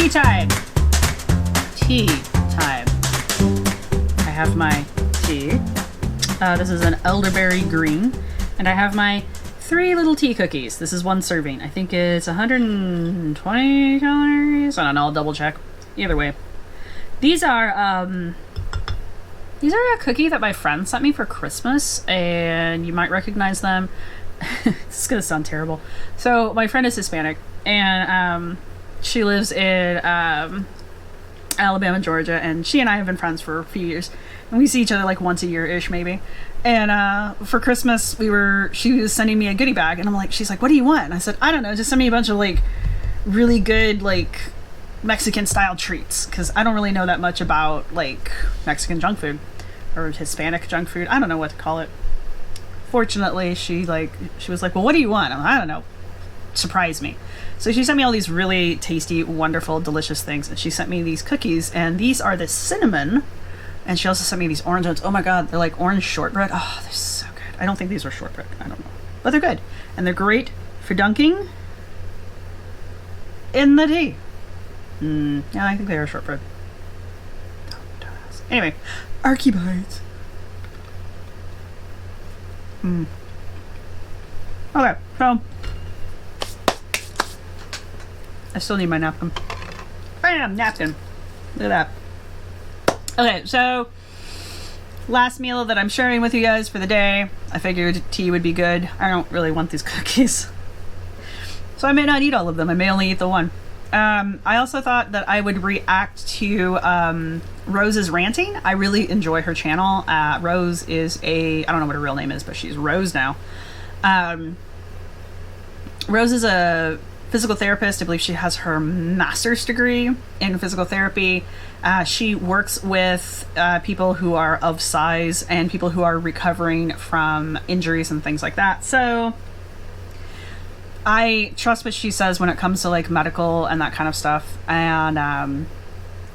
Tea time. Tea time. I have my tea. This is an elderberry green, and I have my 3 little tea cookies. This is 1 serving. I think it's 120 calories. I don't know. I'll double check. Either way, these are a cookie that my friend sent me for Christmas, and you might recognize them. This is gonna sound terrible. So my friend is Hispanic, and she lives in Alabama, Georgia, and she and I have been friends for a few years, and we see each other like once a year-ish maybe. And for Christmas she was sending me a goodie bag, and I'm like, she's like, what do you want? And I said, I don't know, just send me a bunch of like really good like Mexican style treats, because I don't really know that much about like Mexican junk food or Hispanic junk food. I don't know what to call it. Fortunately, she was like, well, what do you want? I'm like, I don't know, surprise me. So she sent me all these really tasty, wonderful, delicious things, and she sent me these cookies, and these are the cinnamon, and she also sent me these orange ones. Oh my god, they're like orange shortbread. Oh, they're so good. I don't think these are shortbread. I don't know, but they're good, and they're great for dunking in the tea. Yeah, I think they are shortbread. Don't ask. Anyway, Archie-bites. Okay, so I still need my napkin. Bam! Napkin. Look at that. Okay, so last meal that I'm sharing with you guys for the day. I figured tea would be good. I don't really want these cookies, so I may not eat all of them. I may only eat the one. I also thought that I would react to Rose's Ranting. I really enjoy her channel. Rose is I don't know what her real name is, but she's Rose now. Rose is a physical therapist. I believe she has her master's degree in physical therapy. She works with people who are of size and people who are recovering from injuries and things like that. So I trust what she says when it comes to like medical and that kind of stuff. And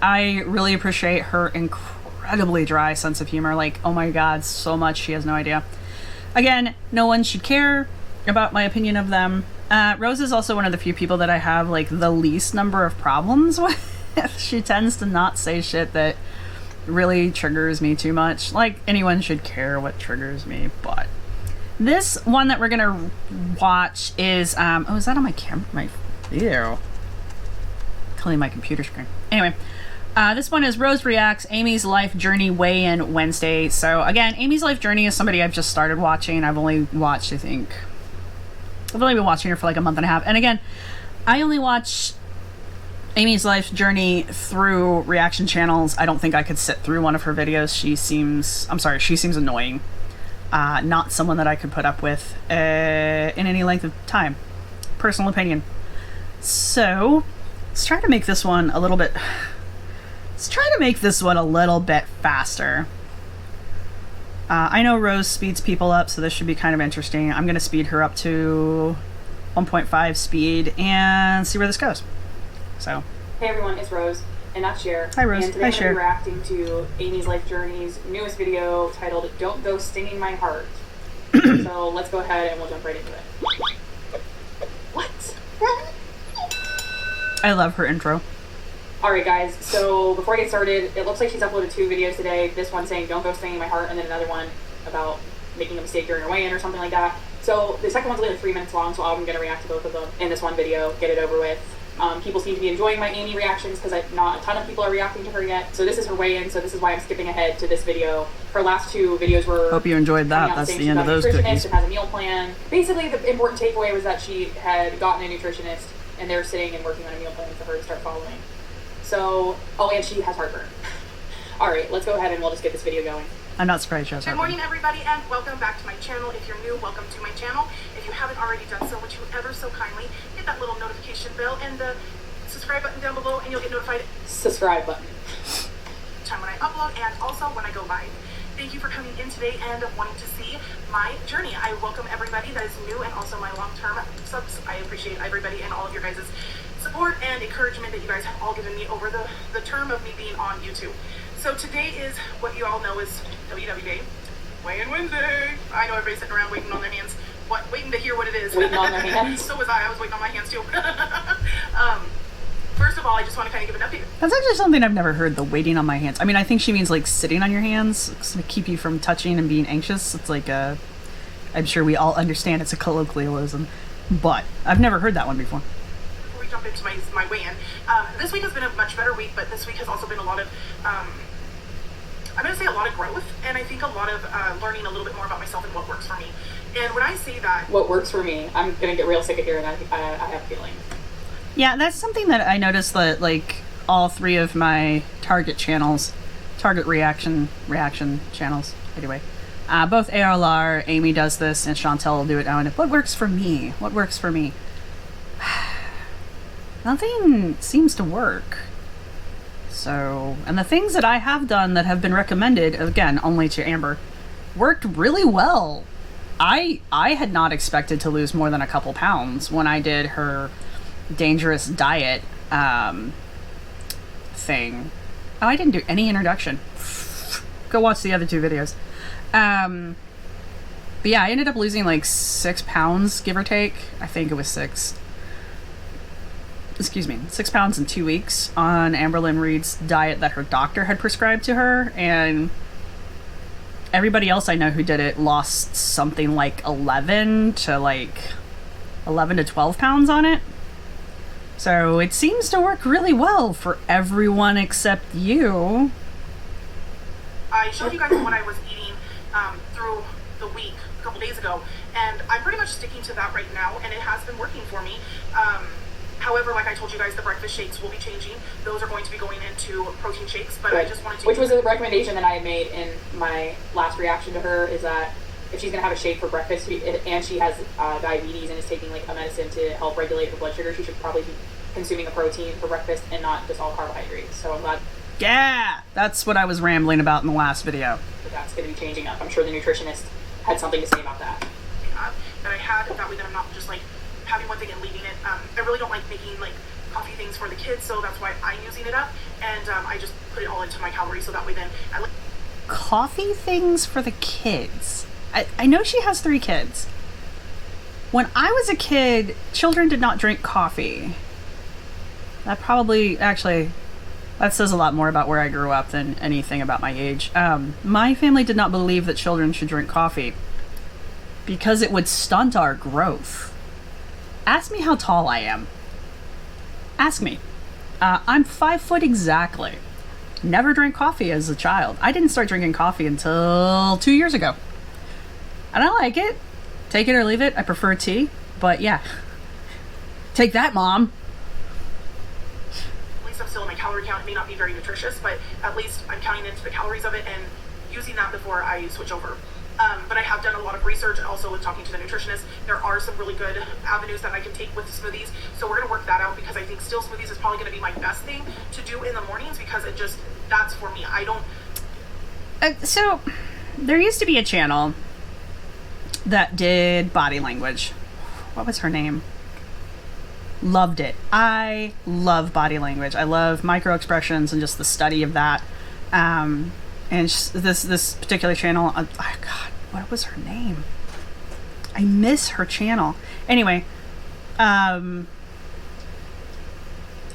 I really appreciate her incredibly dry sense of humor. Like, oh my god, so much. She has no idea. Again, no one should care about my opinion of them. Rose is also one of the few people that I have like the least number of problems with. She tends to not say shit that really triggers me too much. Like, anyone should care what triggers me, but this one that we're gonna watch is oh, is that on my camera? Ew. Cleaning my computer screen. Anyway, this one is Rose Reacts Amy's Life Journey Weigh-In Wednesday. So again, Amy's Life Journey is somebody I've just started watching. I've only watched, I've only been watching her for like a month and a half. And again, I only watch Amy's Life Journey through reaction channels. I don't think I could sit through one of her videos. She seems annoying. Not someone that I could put up with in any length of time. Personal opinion. So let's try to make this one a little bit faster. I know Rose speeds people up, so this should be kind of interesting. I'm going to speed her up to 1.5 speed and see where this goes. So, hey everyone, it's Rose, and that's Cher. Hi Rose. And today Hi I'm Cher. reacting to Amy's Life Journey's newest video titled "Don't Go Stinging My Heart." So let's go ahead and we'll jump right into it. What? I love her intro. Alright guys, so before I get started, it looks like she's uploaded 2 videos today. This one saying "Don't go stinging my heart," and then another one about making a mistake during your weigh-in or something like that. So the second one's only 3 minutes long, so I'm going to react to both of them in this one video, get it over with. People seem to be enjoying my Amy reactions because not a ton of people are reacting to her yet. So this is her weigh-in, so this is why I'm skipping ahead to this video. Her last 2 videos were... Hope you enjoyed that. That's the end of those cookies. And has a meal plan. Basically, the important takeaway was that she had gotten a nutritionist, and they're sitting and working on a meal plan for her to start following. So, oh, and she has heartburn. Alright, let's go ahead and we'll just get this video going. I'm not surprised she has heartburn. Good morning, everybody, and welcome back to my channel. If you're new, welcome to my channel. If you haven't already done so, would you ever so kindly hit that little notification bell and the subscribe button down below, and you'll get notified. Subscribe button. Time when I upload and also when I go live. Thank you for coming in today and wanting to see my journey. I welcome everybody that is new and also my long-term subs. I appreciate everybody and all of your guys' support and encouragement that you guys have all given me over the term of me being on YouTube. So today is what you all know is WW Day, Weigh-In Wednesday. I know everybody's sitting around waiting on their hands, waiting to hear what it is. Waiting on their hands. So was I. I was waiting on my hands too. First of of all, I just want to kind of give an update. That's actually something I've never heard, the waiting on my hands. I mean, I think she means like sitting on your hands to keep you from touching and being anxious. It's like I'm sure we all understand it's a colloquialism, but I've never heard that one before. Before we jump into my weigh-in, this week has been a much better week, but this week has also been a lot of, I'm going to say a lot of growth, and I think a lot of learning a little bit more about myself and what works for me. And when I say that... What works for me, I'm going to get real sick of hearing that. I have a feeling. Yeah, that's something that I noticed that, like, all three of my target reaction channels, anyway. Both ALR, Amy does this, and Chantel will do it now. And what works for me? What works for me? Nothing seems to work. So, and the things that I have done that have been recommended, again, only to Amber, worked really well. I had not expected to lose more than a couple pounds when I did her dangerous diet thing. Oh, I didn't do any introduction. Go watch the other two videos. But yeah, I ended up losing like 6 pounds, give or take. I think it was 6. Excuse me, 6 pounds in 2 weeks on Amberlynn Reed's diet that her doctor had prescribed to her, and everybody else I know who did it lost something like 11 to 12 pounds on it. So it seems to work really well for everyone except you. I showed you guys what I was eating through the week a couple days ago, and I'm pretty much sticking to that right now, and it has been working for me. However, like I told you guys, the breakfast shakes will be changing. Those are going to be going into protein shakes, but right. I just wanted to... Which was a recommendation that I had made in my last reaction to her, is that if she's going to have a shake for breakfast, and she has diabetes and is taking like a medicine to help regulate her blood sugar, she should probably be consuming a protein for breakfast and not just all carbohydrates. So I'm glad... Yeah! That's what I was rambling about in the last video. That's going to be changing up. I'm sure the nutritionist had something to say about that. That I had, that way that I'm not just like having one thing and leaving it. I really don't like making like coffee things for the kids, so that's why I'm using it up, and I just put it all into my calories, so that way then I like... Coffee things for the kids. I know she has 3 kids. When I was a kid, children did not drink coffee. That probably, actually, that says a lot more about where I grew up than anything about my age. My family did not believe that children should drink coffee because it would stunt our growth. Ask me how tall I am. Ask me. I'm 5 foot exactly. Never drank coffee as a child. I didn't start drinking coffee until 2 years ago. And I like it. Take it or leave it. I prefer tea. But yeah. Take that, Mom. At least I'm still in my calorie count. It may not be very nutritious, but at least I'm counting into the calories of it and using that before I switch over. But I have done a lot of research, and also with talking to the nutritionist, there are some really good avenues that I can take with smoothies. So we're going to work that out, because I think still smoothies is probably going to be my best thing to do in the mornings, because it just, that's for me. I don't... So, there used to be a channel that did body language. What was her name? Loved it. I love body language. I love micro expressions and just the study of that. And this particular channel, oh God, what was her name? I miss her channel. Anyway, I've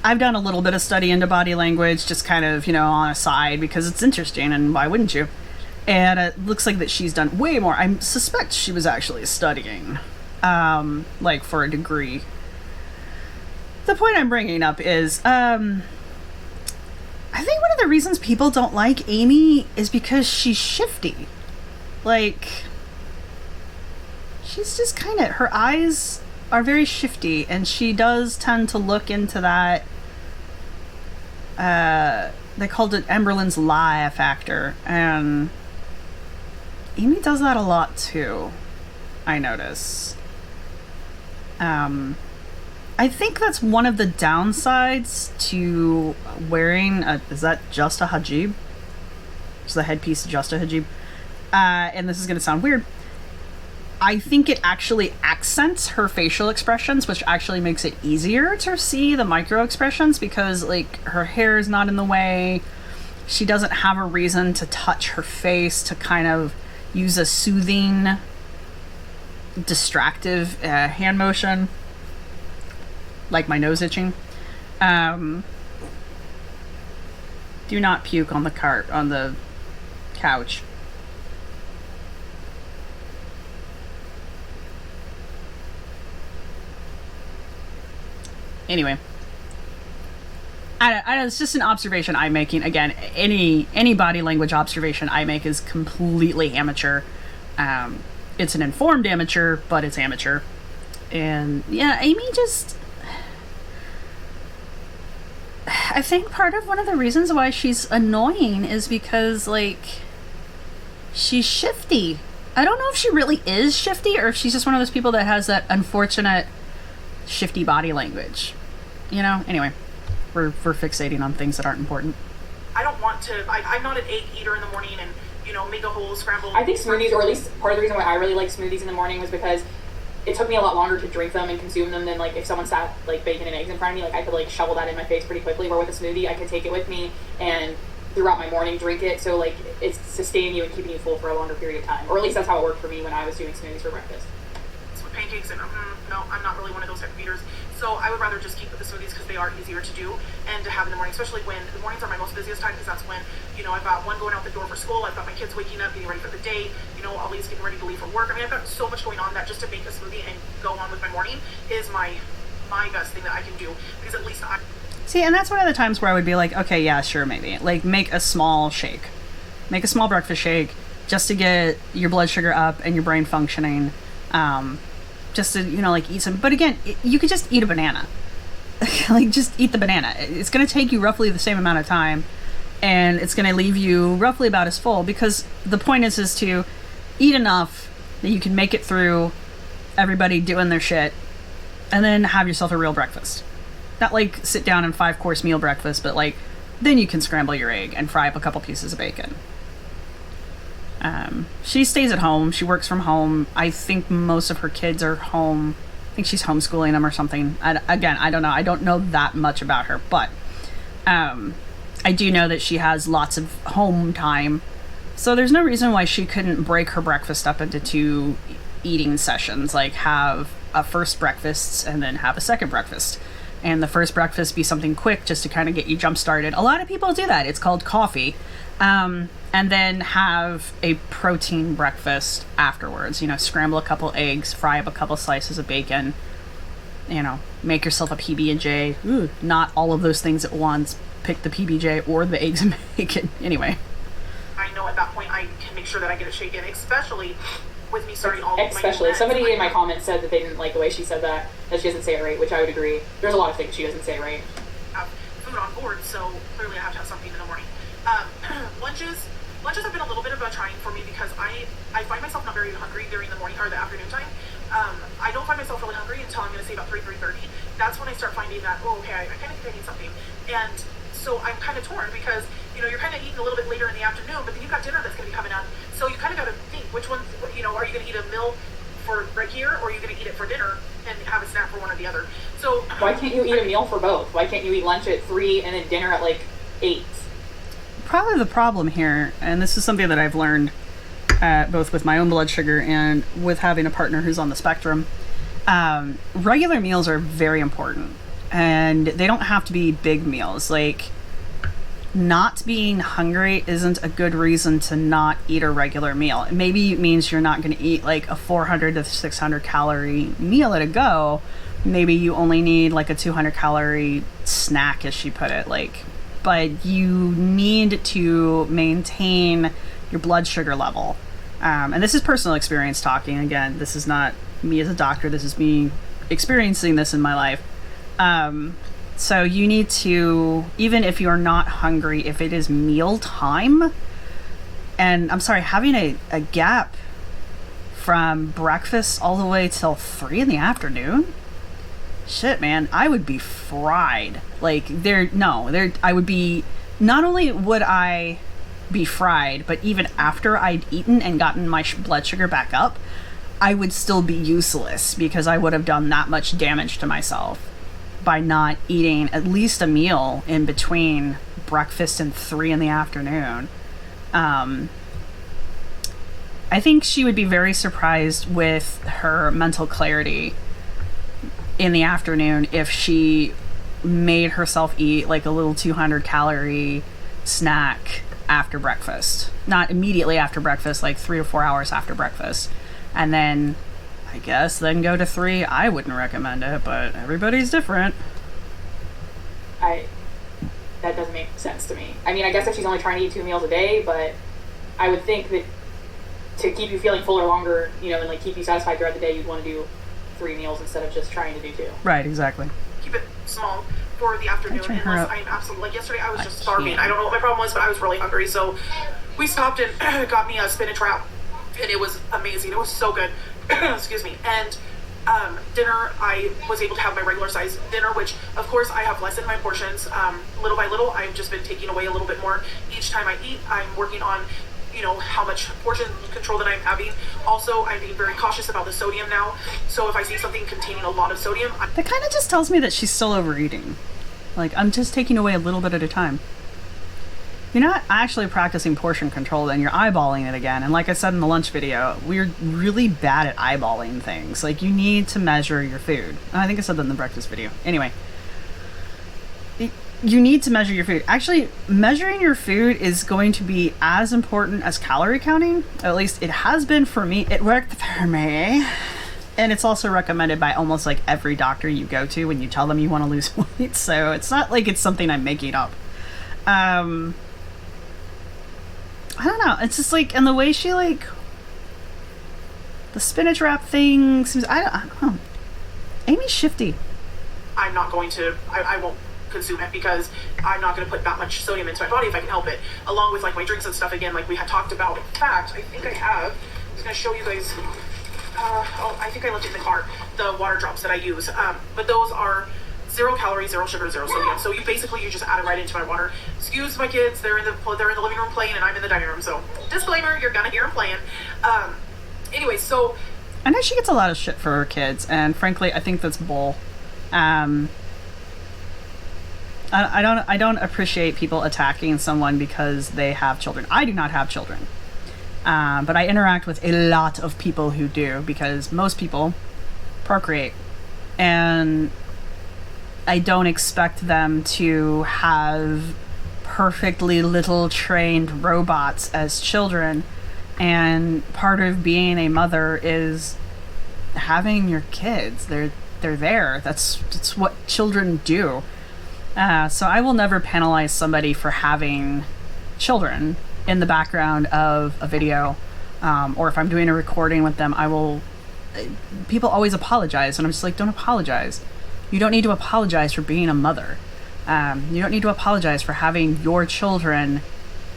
done a little bit of study into body language, just kind of, on a side, because it's interesting, and why wouldn't you? And it looks like that she's done way more. I suspect she was actually studying, like for a degree. The point I'm bringing up is, I think one of the reasons people don't like Amy is because she's shifty. Like, she's just kind of, her eyes are very shifty, and she does tend to look into that, they called it Amberlynn's lie factor, and Amy does that a lot too, I notice. I think that's one of the downsides to wearing is that just a hijab? Is the headpiece just a hijab? And this is going to sound weird. I think it actually accents her facial expressions, which actually makes it easier to see the micro expressions, because like her hair is not in the way. She doesn't have a reason to touch her face to kind of use a soothing, distractive hand motion. Like my nose itching. Do not puke on the couch. Anyway, it's just an observation I'm making. Again, any body language observation I make is completely amateur. It's an informed amateur, but it's amateur. And yeah, Amy just... I think part of one of the reasons why she's annoying is because, like, she's shifty. I don't know if she really is shifty or if she's just one of those people that has that unfortunate shifty body language. You know? Anyway, we're fixating on things that aren't important. I don't want to... I'm not an egg eater in the morning and, you know, make a whole scrambled... I think smoothies, or at least part of the reason why I really like smoothies in the morning was because it took me a lot longer to drink them and consume them than, like, if someone sat, like, bacon and eggs in front of me, like, I could, like, shovel that in my face pretty quickly, where with a smoothie, I could take it with me and throughout my morning drink it, so, like, it's sustaining you and keeping you full for a longer period of time. Or at least that's how it worked for me when I was doing smoothies for breakfast. So with pancakes and, no, I'm not really one of those type of eaters. So I would rather just keep with the smoothies because they are easier to do and to have in the morning, especially when the mornings are my most busiest time, because that's when, you know, I've got one going out the door for school, I've got my kids waking up, getting ready for the day, you know, Ollie's getting ready to leave for work. I mean, I've got so much going on that just to make a smoothie and go on with my morning is my best thing that I can do, because at least I... See, and that's one of the times where I would be like, okay, yeah, sure, maybe. Like, make a small shake. Make a small breakfast shake just to get your blood sugar up and your brain functioning. Just to, you know, like, eat some... But again, you could just eat a banana. Like, just eat the banana. It's going to take you roughly the same amount of time, and it's going to leave you roughly about as full, because the point is to eat enough that you can make it through everybody doing their shit, and then have yourself a real breakfast. Not like sit down and 5-course meal breakfast, but like, then you can scramble your egg and fry up a couple pieces of bacon. She stays at home. She works from home. I think most of her kids are home. I think she's homeschooling them or something. Again, I don't know. I don't know that much about her, but I do know that she has lots of home time. So there's no reason why she couldn't break her breakfast up into 2 eating sessions, like have a first breakfast and then have a second breakfast. And the first breakfast be something quick just to kind of get you jump started. A lot of people do that. It's called coffee. And then have a protein breakfast afterwards. You know, scramble a couple eggs, fry up a couple slices of bacon, you know, make yourself a PB&J. Ooh, not all of those things at once. Pick the PB&J or the eggs and bacon. Anyway. I know at that point I can make sure that I get a shake in, especially with me starting all of my... Especially. Somebody in my comments said that they didn't like the way she said that she doesn't say it right, which I would agree. There's a lot of things she doesn't say right. Have food on board, so clearly I have to have something in the morning. Lunches have been a little bit of a trying for me because I find myself not very hungry during the morning or the afternoon time. I don't find myself really hungry until I'm going to say about 3:30. That's when I start finding that, oh, okay, I kind of think I need something. And so I'm kind of torn because, you know, you're kind of eating a little bit later in the afternoon, but then you've got dinner that's going to be coming up. So you kind of got to think which one, you know, are you going to eat a meal for right here, or are you going to eat it for dinner and have a snack for one or the other? So why can't you eat a meal for both? Why can't you eat lunch at 3 and then dinner at like 8? Probably the problem here, and this is something that I've learned both with my own blood sugar and with having a partner who's on the spectrum, regular meals are very important, and they don't have to be big meals. Like, not being hungry isn't a good reason to not eat a regular meal. Maybe it means you're not going to eat like a 400 to 600 calorie meal at a go. Maybe you only need like a 200 calorie snack, as she put it, like, but you need to maintain your blood sugar level. And this is personal experience talking. Again, this is not me as a doctor. This is me experiencing this in my life. So you need to, even if you're not hungry, if it is meal time, and I'm sorry, having a gap from breakfast all the way till 3 in the afternoon, shit, man, I would be fried. Like, I would be, not only would I be fried, but even after I'd eaten and gotten my blood sugar back up, I would still be useless because I would have done that much damage to myself by not eating at least a meal in between breakfast and 3 in the afternoon. I think she would be very surprised with her mental clarity in the afternoon if she made herself eat like a little 200 calorie snack after breakfast. Not immediately after breakfast, like 3 or 4 hours after breakfast. And then, I guess, then go to 3. I wouldn't recommend it, but everybody's different. That doesn't make sense to me. I mean, I guess if she's only trying to eat 2 meals a day, but I would think that to keep you feeling fuller longer, you know, and like keep you satisfied throughout the day, you'd want to do 3 meals instead of just trying to do 2. Right, exactly. Keep it small for the afternoon, unless I'm absolutely, like yesterday I was just starving. I don't know what my problem was, but I was really hungry, so we stopped and got me a spinach wrap, and it was amazing. It was so good. Excuse me. And dinner, I was able to have my regular size dinner, which of course I have lessened my portions little by little. I've just been taking away a little bit more each time I eat. I'm working on, you know, how much portion control that I'm having. Also, I'm being very cautious about the sodium now. So if I see something containing a lot of sodium, That kind of just tells me that she's still overeating. Like, I'm just taking away a little bit at a time. You're not actually practicing portion control, then you're eyeballing it again. And like I said in the lunch video, we're really bad at eyeballing things. Like, you need to measure your food. I think I said that in the breakfast video. Anyway, you need to measure your food. Actually, measuring your food is going to be as important as calorie counting. At least it has been for me. It worked for me. And it's also recommended by almost like every doctor you go to when you tell them you want to lose weight. So it's not like it's something I'm making up. I don't know. It's just like, and the way she like, the spinach wrap thing seems, I don't know. Amy's shifty. I'm not going to, I won't consume it because I'm not going to put that much sodium into my body if I can help it. Along with like my drinks and stuff again, like we had talked about. In fact, I think I have, I was going to show you guys, I think I left it in the car, the water drops that I use. But those are 0 calories, 0 sugar, 0 sodium. So you just add it right into my water. Excuse my kids, they're in the living room playing and I'm in the dining room. So disclaimer, you're gonna hear them playing. Anyway, so I know she gets a lot of shit for her kids, and frankly, I think that's bull. I don't appreciate people attacking someone because they have children. I do not have children, but I interact with a lot of people who do, because most people procreate, and I don't expect them to have perfectly little trained robots as children. And part of being a mother is having your kids. They're there. That's what children do. So I will never penalize somebody for having children in the background of a video, or if I'm doing a recording with them, people always apologize, and I'm just like, don't apologize. You don't need to apologize for being a mother. You don't need to apologize for having your children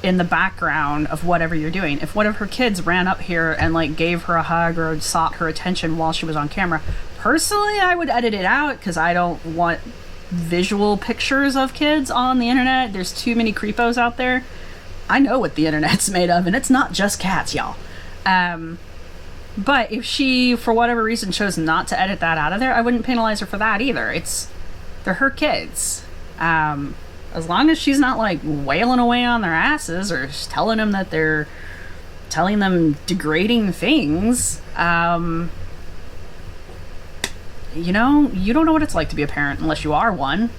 in the background of whatever you're doing. If one of her kids ran up here and like gave her a hug or sought her attention while she was on camera, personally, I would edit it out because I don't want visual pictures of kids on the internet. There's too many creepos out there. I know what the internet's made of, and it's not just cats, y'all. But if she, for whatever reason, chose not to edit that out of there, I wouldn't penalize her for that either. They're her kids. As long as she's not like wailing away on their asses or telling them that they're telling them degrading things, you know, you don't know what it's like to be a parent unless you are one.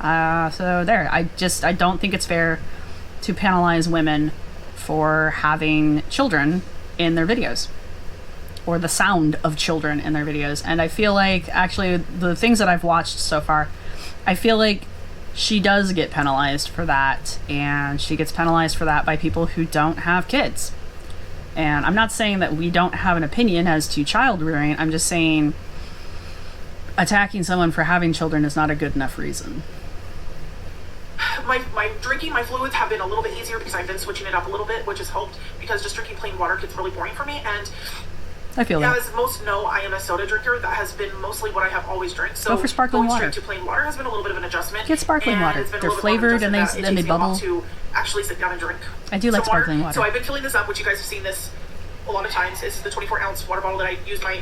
So there, I don't think it's fair to penalize women for having children in their videos, or the sound of children in their videos. And I feel like, actually, the things that I've watched so far, I feel like she does get penalized for that, and she gets penalized for that by people who don't have kids. And I'm not saying that we don't have an opinion as to child rearing. I'm just saying attacking someone for having children is not a good enough reason. My drinking, my fluids have been a little bit easier because I've been switching it up a little bit, which has helped, because just drinking plain water gets really boring for me. And I feel that. As most know, I am a soda drinker. That has been mostly what I have always drank. So go for sparkling water. Going straight to plain water has been a little bit of an adjustment. Get sparkling water. They're flavored and they bubble. To actually sit down and drink. I do like sparkling water. So I've been filling this up, which you guys have seen this a lot of times is the 24-ounce water bottle that I use my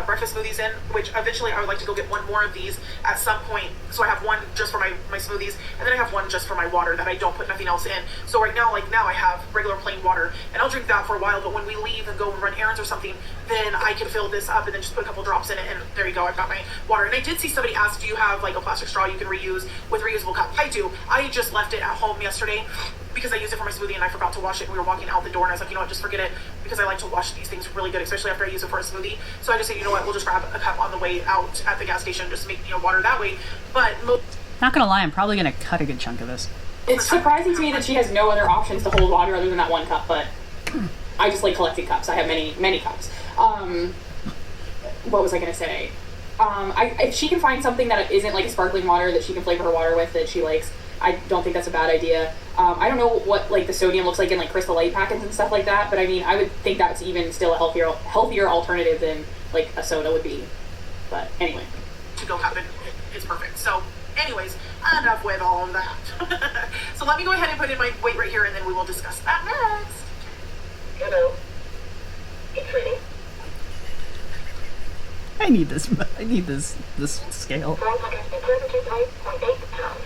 breakfast smoothies in, which eventually I would like to go get one more of these at some point. So I have one just for my smoothies, and then I have one just for my water that I don't put nothing else in. So right now, like now I have regular plain water, and I'll drink that for a while, but when we leave and go and run errands or something, then I can fill this up and then just put a couple drops in it, and there you go, I've got my water. And I did see somebody ask, do you have like a plastic straw you can reuse with reusable cup? I do. I just left it at home yesterday because I used it for my smoothie and I forgot to wash it, and we were walking out the door and I was like, you know what, just forget it, because I like to wash these things really good, especially after I use it for a smoothie. So I just said, you know what, we'll just grab a cup on the way out at the gas station, just make, you know, water that way. But not gonna lie, I'm probably gonna cut a good chunk of this. It's surprising to me that she has no other options to hold water other than that one cup, but I just like collecting cups. I have many cups. What was I gonna say? If she can find something that isn't like a sparkling water that she can flavor her water with that she likes, I don't think that's a bad idea. I don't know what like the sodium looks like in like Crystal Light packets and stuff like that, but I mean, I would think that's even still a healthier alternative than like a soda would be. But anyway, to go happen, it's perfect. So, anyways, enough with all of that. So let me go ahead and put in my weight right here, and then we will discuss that next. Hello. It's reading. I need this scale. 432.8 pounds.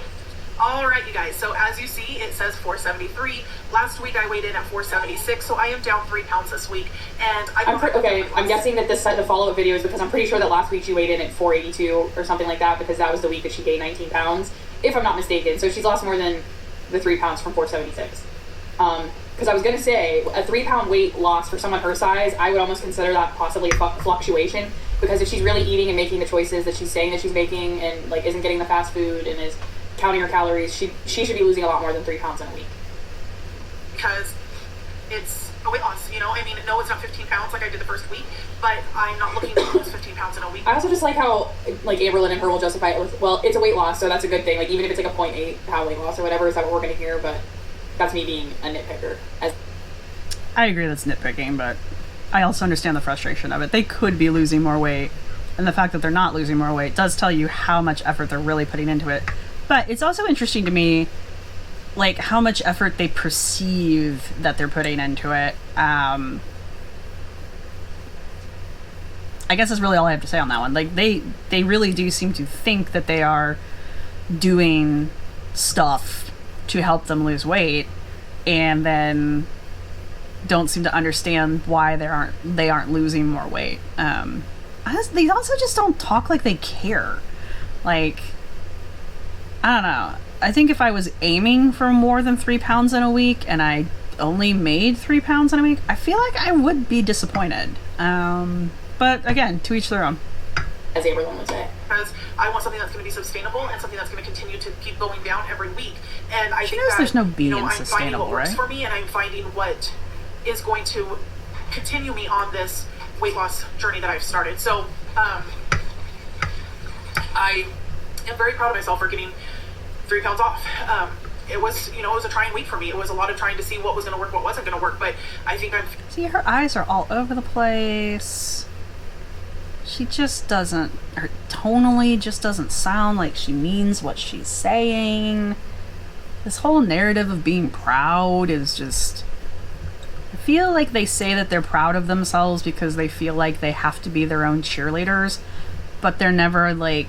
All right, you guys. So as you see, it says 473. Last week I weighed in at 476, so I am down 3 pounds this week. And I'm guessing that the follow-up video is because I'm pretty sure that last week she weighed in at 482 or something like that, because that was the week that she gained 19 pounds, if I'm not mistaken. So she's lost more than the 3 pounds from 476. Because I was gonna say a 3 pound weight loss for someone her size, I would almost consider that possibly a fluctuation, because if she's really eating and making the choices that she's saying that she's making, and like isn't getting the fast food and is counting her calories, she should be losing a lot more than 3 pounds in a week. Because it's a weight loss, you know? I mean, no, it's not 15 pounds like I did the first week, but I'm not looking to lose 15 pounds in a week. I also just like how, like, Amberlynn and her will justify it with, well, it's a weight loss, so that's a good thing. Like, even if it's like a 0.8 pound weight loss or whatever, is that what we're going to hear? But that's me being a nitpicker. I agree that's nitpicking, but I also understand the frustration of it. They could be losing more weight, and the fact that they're not losing more weight does tell you how much effort they're really putting into it. But it's also interesting to me, like, how much effort they perceive that they're putting into it. I guess that's really all I have to say on that one. Like, they really do seem to think that they are doing stuff to help them lose weight, and then don't seem to understand why they aren't losing more weight. They also just don't talk like they care. Like, I don't know. I think if I was aiming for more than 3 pounds in a week and I only made 3 pounds in a week, I feel like I would be disappointed. But again, to each their own. As Abraham would say. Because I want something that's going to be sustainable and something that's going to continue to keep going down every week. And I think that, there's no being I'm finding sustainable, what works right? for me, and I'm finding what is going to continue me on this weight loss journey that I've started. So, I am very proud of myself for getting 3 pounds off. It was a trying week for me. It was a lot of trying to see what was going to work, what wasn't going to work, but I think I'm... See, her eyes are all over the place. She just doesn't... Her tonally just doesn't sound like she means what she's saying. This whole narrative of being proud is just... I feel like they say that they're proud of themselves because they feel like they have to be their own cheerleaders, but they're never, like,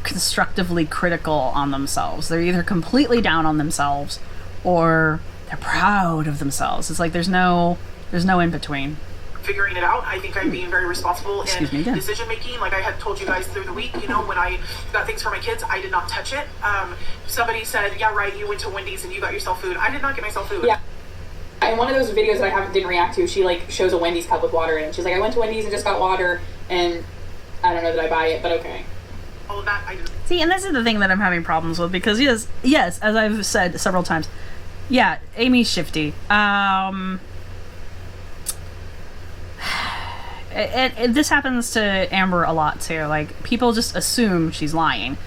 constructively critical on themselves. They're either completely down on themselves or they're proud of themselves. It's like there's no in between. Figuring it out. I think I'm being very responsible in decision making. Like I had told you guys through the week, when I got things for my kids, I did not touch it. Somebody said, yeah, right, you went to Wendy's and you got yourself food. I did not get myself food. Yeah. In one of those videos that I didn't react to, she like shows a Wendy's cup with water in it. She's like, I went to Wendy's and just got water, and I don't know that I buy it, but okay. All of that I do. See, and this is the thing that I'm having problems with, because yes, as I've said several times, yeah, Amy's shifty. This happens to Amber a lot too. Like, people just assume she's lying.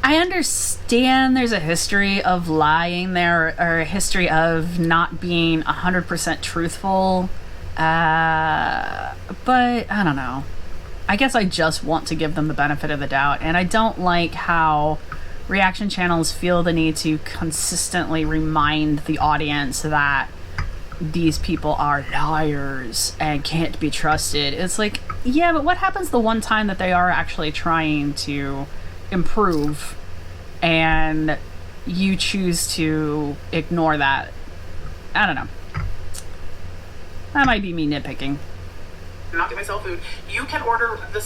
I understand there's a history of lying there, or a history of not being 100% truthful, but I don't know. I guess I just want to give them the benefit of the doubt, and I don't like how reaction channels feel the need to consistently remind the audience that these people are liars and can't be trusted. It's like, yeah, but what happens the one time that they are actually trying to improve and you choose to ignore that? I don't know. That might be me nitpicking. Not get myself food. You can order the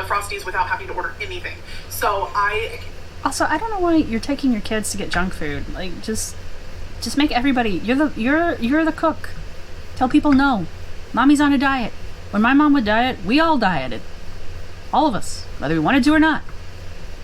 Frosties without having to order anything. So Also, I don't know why you're taking your kids to get junk food. Like, just make everybody. You're the cook. Tell people no. Mommy's on a diet. When my mom would diet, we all dieted. All of us, whether we wanted to or not.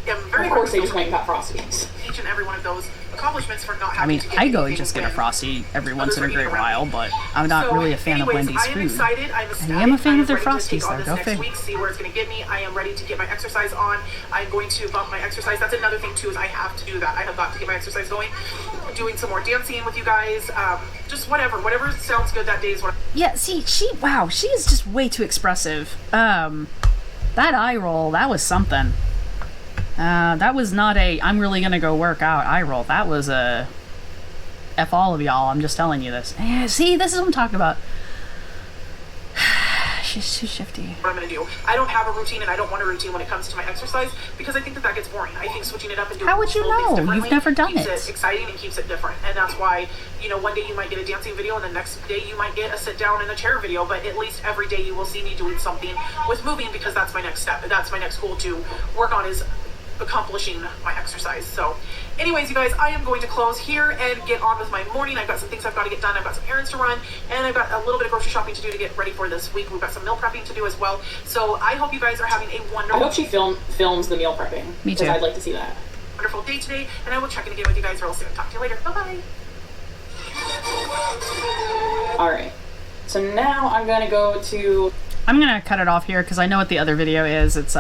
Yeah, very of course, they just went and got Frosties. Each and every one of those accomplishments for not having I mean, to get I go and anything just get a when Frosty every once in a others are great eating around while, me. but I'm not really a fan of Wendy's I am food. excited. I'm ecstatic. I am a fan of their ready to Frosties, take on though. this Go next fig. week, see where it's going to get me. I am ready to get my exercise on. I'm going to bump my exercise. That's another thing too, is I have to do that. I have got to get my exercise going. Doing some more dancing with you guys. Just whatever sounds good that day is what. Yeah, see, she is just way too expressive. That eye roll, that was something. That was not a I'm really gonna go work out eye roll. That was a F all of y'all, I'm just telling you this. See, this is what I'm talking about. She's too shifty. What I'm going to do. I don't have a routine, and I don't want a routine when it comes to my exercise, because I think that gets boring. I think switching it up and doing How would you little things know? differently You've never done keeps it. exciting and keeps it different. And that's why, one day you might get a dancing video, and the next day you might get a sit down in a chair video, but at least every day you will see me doing something with moving, because that's my next step. That's my next goal to work on, is accomplishing my exercise. So anyways, you guys, I am going to close here and get on with my morning. I've got some things I've got to get done. I've got some errands to run, and I've got a little bit of grocery shopping to do to get ready for this week. We've got some meal prepping to do as well. So I hope you guys are having a wonderful... I hope she films the meal prepping. Me too. Because I'd like to see that. Wonderful day today, and I will check in again with you guys real soon. Talk to you later. Bye-bye. Alright. So now I'm going to go to... I'm gonna cut it off here because I know what the other video is. It's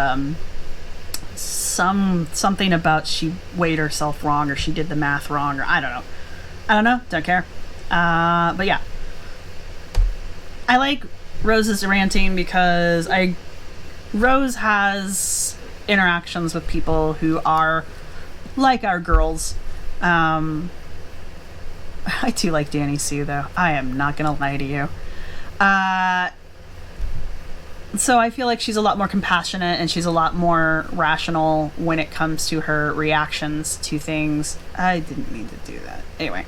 something about she weighed herself wrong, or she did the math wrong, or I don't know, don't care. But yeah, I like Rose's ranting because Rose has interactions with people who are like our girls. I do like Danny Sue, though. I am not gonna lie to you. So I feel like she's a lot more compassionate, and she's a lot more rational when it comes to her reactions to things. I didn't mean to do that. Anyway.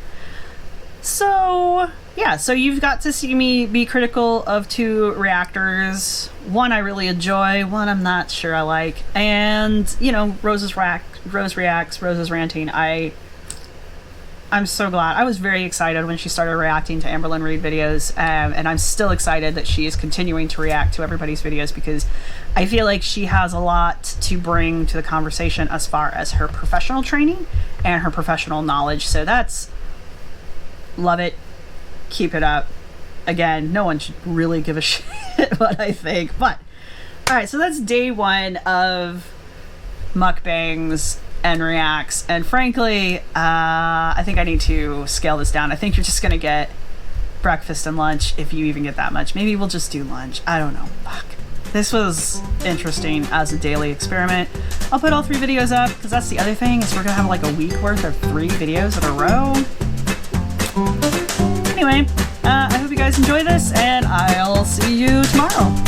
So, yeah. So you've got to see me be critical of two reactors. One I really enjoy, one I'm not sure I like. And, Rose reacts, Rose's ranting. I'm so glad. I was very excited when she started reacting to Amberlynn Reid videos, and I'm still excited that she is continuing to react to everybody's videos, because I feel like she has a lot to bring to the conversation as far as her professional training and her professional knowledge. So love it. Keep it up. Again, no one should really give a shit what I think, but alright, so that's day one of mukbangs and reacts, and frankly, I think I need to scale this down. I think you're just gonna get breakfast and lunch, if you even get that much. Maybe we'll just do lunch. I don't know. Fuck. This was interesting as a daily experiment. I'll put all 3 videos up, because that's the other thing, is we're gonna have like a week worth of 3 videos in a row. Anyway, I hope you guys enjoy this, and I'll see you tomorrow.